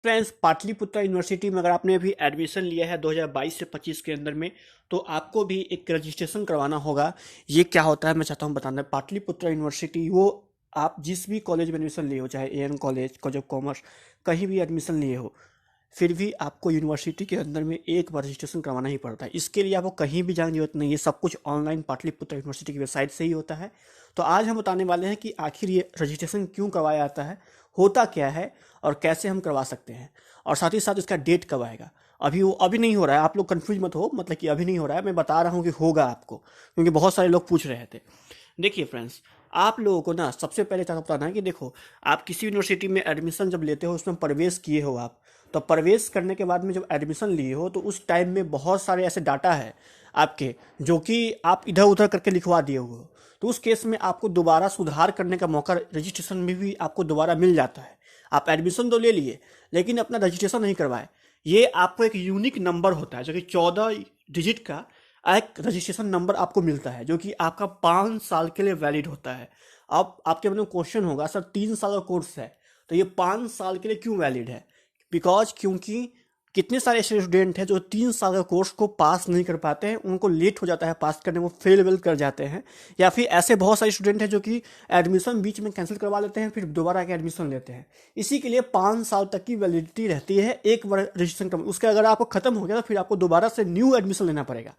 Friends, Pataliputra university में अगर आपने अभी एडमिशन लिया है 2022 से 25 के अंदर में, तो आपको भी एक रजिस्ट्रेशन करवाना होगा। ये क्या होता है मैं चाहता हूँ बताना। पाटलिपुत्र यूनिवर्सिटी वो आप जिस भी कॉलेज में एडमिशन लिए हो, चाहे AN college, college of commerce, कहीं भी एडमिशन लिए हो, फिर भी आपको यूनिवर्सिटी के अंदर में एक बार रजिस्ट्रेशन करवाना ही पड़ता है। इसके लिए आपको कहीं भी जाने की जरूरत नहीं है, सब कुछ ऑनलाइन पाटलिपुत्र यूनिवर्सिटी की वेबसाइट से ही होता है। तो आज हम बताने वाले हैं कि आखिर ये रजिस्ट्रेशन क्यों करवाया जाता है, होता क्या है और कैसे हम करवा सकते हैं, और साथ ही साथ इसका डेट कब आएगा। अभी नहीं हो रहा है, आप लोग कंफ्यूज मत हो, मतलब कि अभी नहीं हो रहा है, मैं बता रहा हूँ कि होगा आपको, क्योंकि बहुत सारे लोग पूछ रहे थे। देखिए फ्रेंड्स, आप लोगों को ना सबसे पहले चाहता बताना है कि देखो, आप किसी यूनिवर्सिटी में एडमिशन जब लेते हो, उसमें प्रवेश किए हो आप, तो प्रवेश करने के बाद में जब एडमिशन लिए हो, तो उस टाइम में बहुत सारे ऐसे डाटा है आपके जो कि आप इधर उधर करके लिखवा दिए हो। तो उस केस में आपको दोबारा सुधार करने का मौका रजिस्ट्रेशन में भी आपको दोबारा मिल जाता है। आप एडमिशन तो ले लिए, लेकिन अपना रजिस्ट्रेशन नहीं करवाए। ये आपको एक यूनिक नंबर होता है जो कि 14 डिजिट का एक रजिस्ट्रेशन नंबर आपको मिलता है, जो कि आपका 5 साल के लिए वैलिड होता है। अब आपके मन में क्वेश्चन होगा, सर 3 साल का कोर्स है तो ये 5 साल के लिए क्यों वैलिड है? क्योंकि कितने सारे ऐसे स्टूडेंट हैं जो 3 साल का कोर्स को पास नहीं कर पाते हैं, उनको लेट हो जाता है पास करने, वो फेल वेल कर जाते हैं। या फिर ऐसे बहुत सारे स्टूडेंट हैं जो कि एडमिशन बीच में कैंसिल करवा लेते हैं, फिर दोबारा आके एडमिशन लेते हैं। इसी के लिए 5 साल तक की वैलिडिटी रहती है एक बार रजिस्ट्रेशन कर, उसका अगर आपको खत्म हो गया तो फिर आपको दोबारा से न्यू एडमिशन लेना पड़ेगा।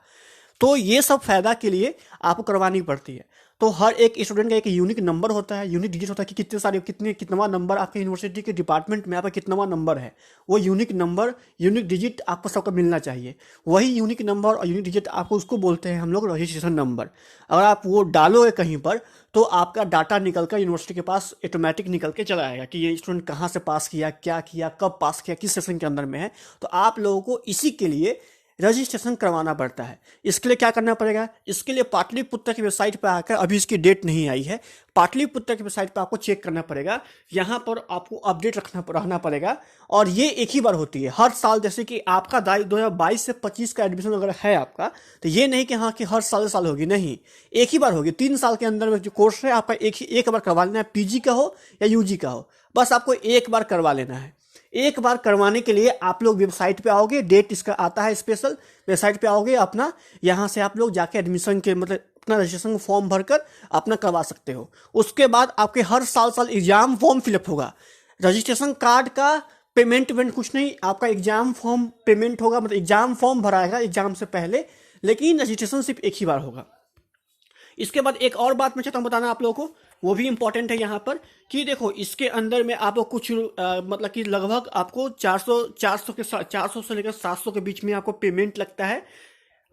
तो ये सब फायदा के लिए आपको करवानी पड़ती है। तो हर एक स्टूडेंट का एक यूनिक नंबर होता है, यूनिक डिजिट होता है कि कितनवा नंबर आपके यूनिवर्सिटी के डिपार्टमेंट में आपका कितनवा नंबर है। वो यूनिक नंबर, यूनिक डिजिट आपको सबको मिलना चाहिए। वही यूनिक नंबर और यूनिक डिजिट आपको उसको बोलते हैं हम लोग रजिस्ट्रेशन नंबर। अगर आप वो डालोगे कहीं पर, तो आपका डाटा निकल कर यूनिवर्सिटी के पास ऑटोमेटिक निकल के चला आएगा कि ये स्टूडेंट कहाँ से पास किया, क्या किया, कब पास किया, किस सेशन के अंदर में है। तो आप लोगों को इसी के लिए रजिस्ट्रेशन करवाना पड़ता है। इसके लिए क्या करना पड़ेगा? इसके लिए पाटलिपुत्र की वेबसाइट पर आकर, अभी इसकी डेट नहीं आई है, पाटलिपुत्र की वेबसाइट पर आपको चेक करना पड़ेगा। यहाँ पर आपको अपडेट रहना पड़ेगा। और ये एक ही बार होती है हर साल। जैसे कि आपका 2022 से 25 का एडमिशन अगर है आपका, तो ये नहीं कि हाँ कि हर साल होगी, नहीं, एक ही बार होगी। 3 साल के अंदर में जो कोर्स है आपका एक बार करवा लेना है, पीजी का हो या यूजी का हो, बस आपको एक बार करवा लेना है। एक बार करवाने के लिए आप लोग वेबसाइट पे आओगे, डेट इसका आता है स्पेशल, वेबसाइट पे आओगे अपना, यहाँ से आप लोग जाके एडमिशन के मतलब अपना रजिस्ट्रेशन फॉर्म भरकर अपना करवा सकते हो। उसके बाद आपके हर साल एग्जाम फॉर्म फिलअप होगा। रजिस्ट्रेशन कार्ड का पेमेंट कुछ नहीं, आपका एग्जाम फॉर्म पेमेंट होगा, मतलब एग्जाम फॉर्म भराएगा एग्जाम से पहले, लेकिन रजिस्ट्रेशन सिर्फ एक ही बार होगा। इसके बाद एक और बात मैं चाहता हूँ बताना आप लोगों को, वो भी इंपॉर्टेंट है यहाँ पर, कि देखो इसके अंदर में आपको कुछ मतलब कि लगभग आपको 400 से लेकर 700 के बीच में आपको पेमेंट लगता है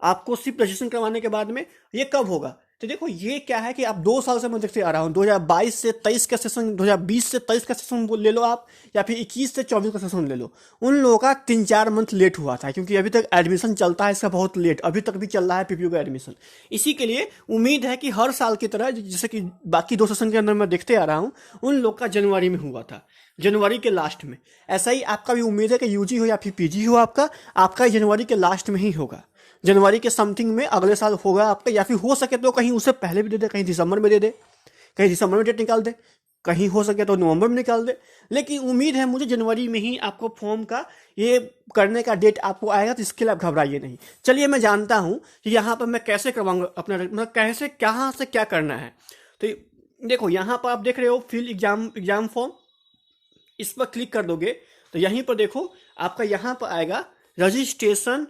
आपको सिर्फ रजिस्ट्रेशन करवाने के बाद में। ये कब होगा? तो देखो ये क्या है कि आप 2 साल से मैं देखते आ रहा हूँ, 2022 से 23 का सेशन, 2020 से 23 का सेशन ले लो आप, या फिर 21 से 24 का सेशन ले लो, उन लोगों का 3-4 मंथ लेट हुआ था, क्योंकि अभी तक एडमिशन चलता है इसका बहुत लेट, अभी तक भी चल रहा है पीपीयू का एडमिशन। इसी के लिए उम्मीद है कि हर साल की तरह, जैसे कि बाकी 2 सेशन के अंदर मैं देखते आ रहा हूँ, उन लोग का जनवरी में हुआ था, जनवरी के लास्ट में। ऐसा ही आपका भी उम्मीद है कि यूजी हो या फिर पीजी हो, आपका जनवरी के लास्ट में ही होगा, जनवरी के समथिंग में अगले साल होगा आपका, या फिर हो सके तो कहीं उससे पहले भी दे दे, कहीं दिसंबर में दे दे, कहीं दिसंबर में डेट निकाल दे, कहीं हो सके तो नवंबर में निकाल दे। लेकिन उम्मीद है मुझे जनवरी में ही आपको फॉर्म का ये करने का डेट आपको आएगा, तो इसके लिए आप घबराइए नहीं। चलिए मैं जानता हूँ कि यहाँ पर मैं कैसे करवाऊंगा अपना, मतलब कैसे कहाँ से क्या करना है। तो देखो यहाँ पर आप देख रहे हो फिल एग्जाम फॉर्म, इस पर क्लिक कर दोगे तो यहीं पर देखो आपका यहाँ पर आएगा रजिस्ट्रेशन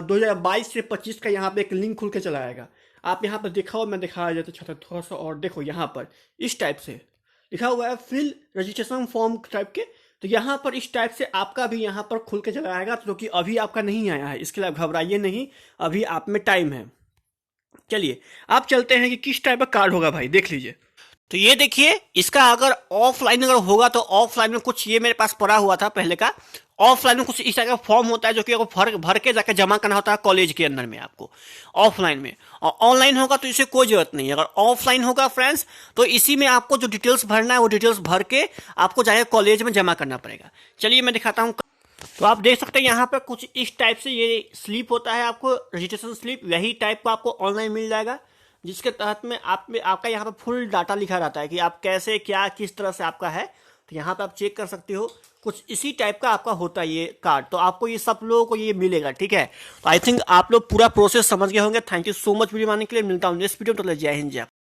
2022 से 25 का, यहाँ पे एक लिंक खुल के चला आएगा। आप यहाँ पर दिखाओ, मैं दिखाया जाए तो थोड़ा सा और देखो, यहाँ पर इस टाइप से लिखा हुआ है फिल रजिस्ट्रेशन फॉर्म टाइप के। तो यहाँ पर इस टाइप से आपका भी यहाँ पर खुल के चला आएगा, तो कि अभी आपका नहीं आया है, इसके लिए आप घबराइए नहीं, अभी आप में टाइम है। चलिए आप चलते हैं कि किस टाइप का कार्ड होगा भाई, देख लीजिए। तो ये देखिए, इसका अगर ऑफलाइन अगर होगा तो ऑफलाइन में कुछ ये मेरे पास पड़ा हुआ था पहले का, ऑफलाइन में कुछ इस तरह का फॉर्म होता है जो कि आपको भर के जाकर जमा करना होता है कॉलेज के अंदर में आपको, ऑफलाइन में। और ऑनलाइन होगा तो इसे कोई जरूरत नहीं है। अगर ऑफलाइन होगा फ्रेंड्स, तो इसी में आपको जो डिटेल्स भरना है वो डिटेल्स भर के आपको जाकर कॉलेज में जमा करना पड़ेगा। चलिए मैं दिखाता हूँ। तो आप देख सकते हैं यहाँ पर कुछ इस टाइप से ये स्लिप होता है, आपको रजिस्ट्रेशन स्लिप, यही टाइप का आपको ऑनलाइन मिल जाएगा, जिसके तहत में आपका यहाँ पर फुल डाटा लिखा रहता है कि आप कैसे क्या किस तरह से आपका है तो यहाँ पे आप चेक कर सकते हो, कुछ इसी टाइप का आपका होता है ये कार्ड। तो आपको ये सब लोगों को ये मिलेगा, ठीक है। तो आई थिंक आप लोग पूरा प्रोसेस समझ गए होंगे। Thank you so much video बनाने के लिए। मिलता हूँ नेक्स्ट वीडियो में। तो जय हिंद, जय भारत।